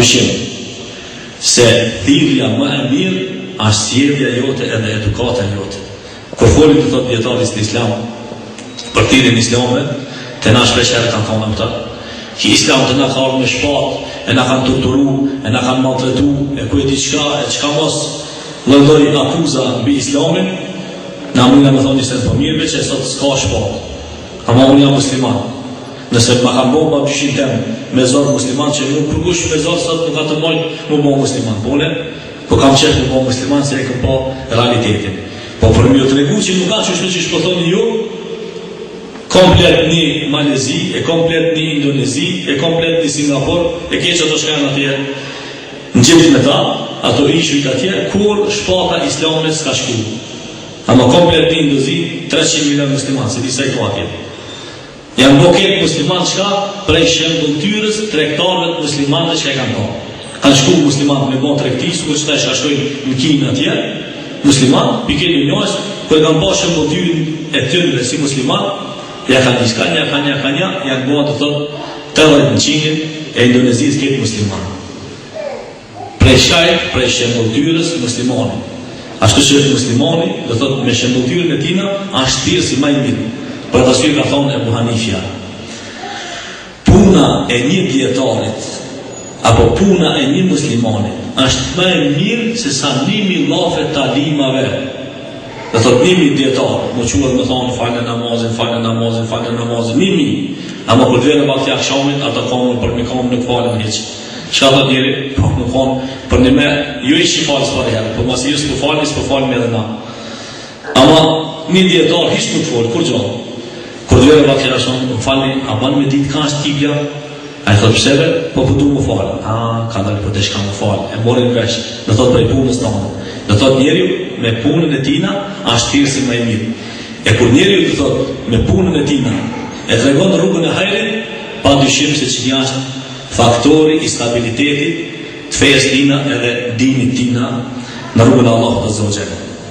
dyshim se thirrja më e mirë është sjellja jote edhe edukata jote. Kur folim të thotë dietarët e Islamit për thirrjen islame, të na shpeshherë kanë thonë ata, që Islami të na ka ardhur me shpatë, e na kanë torturu, e na kanë maltretu, e ku e çka mos lloj akuza mbi Islamin, na mundja më thonë se po mirë që sot s'ka shpatë. Ama unë jam musliman. Nëse ma kanë bomba pyshin tem me zor musliman, që nuk kërkush me zor sot nuk ka të mojnë mu bo musliman. Po kam qesh mu bo musliman se e këm po realitetin. Po për mjë të regu që nuk ka që shpo thoni ju, komplet një Malezi, e komplet një Indonezi, e komplet një Singapur, e keqë ato shkanë atje në gjithë me ta, ato ishujt atje, kur shpata Islamit s'ka shku. Ama komplet një Indonezi, 300 milion musliman, se disa i to atje. Janë boket musliman shka prej shembulltyrës tregtarëve të muslimanëve që e kanë pa. Kanë shku musliman me bon tregtisë, kur qëta shkashtojnë në Kinë atje, musliman, pikeni njës, kër kanë pa shembulltyrën e tërëve si musliman, ja kanë diska, ja kanë, janë boha të thotë 80% e Indonezisë këtë musliman. Prej shkajt, prej shembulltyrës muslimani. Ashtu që muslimani, dhe thotë me shembulltyrën e tina, është thirrë si më i mirë. Për të asyri ka thonë Ebu Hanifja, puna e një dietarit apo puna e një muslimanit është më e mirë se sa 1000 llafe talimave. Dhe thot 1000 dietar, më quhet më thonë falë namazin, 1000. Ama kur dhe në vakti akşamit ata kanë për mi kam nuk falën hiç. Çka thot njëri? Po nuk kanë për një me ju ishi falës për herë, por mos ju s'po falni edhe na. Ama një dietar hiç nuk fol, kur gjallë. Kur dhe në vakti akşamit më falni, a ban me ditë ka është tibja? A i thot pseve, po du më falë. Ka dalë për të shka më falë. E morin vesh, dhe thot prej punës të anë. Dhe thot njeri me punën e tina, ashtë thirë si më e mirë. E kur njeri dhe thot me punën e tina, e të regon rrugën e hajrit, pa dyshim se që një ashtë faktori i stabilitetit të fejes tina edhe dinit tina në rrugën e Allah të Zogjene.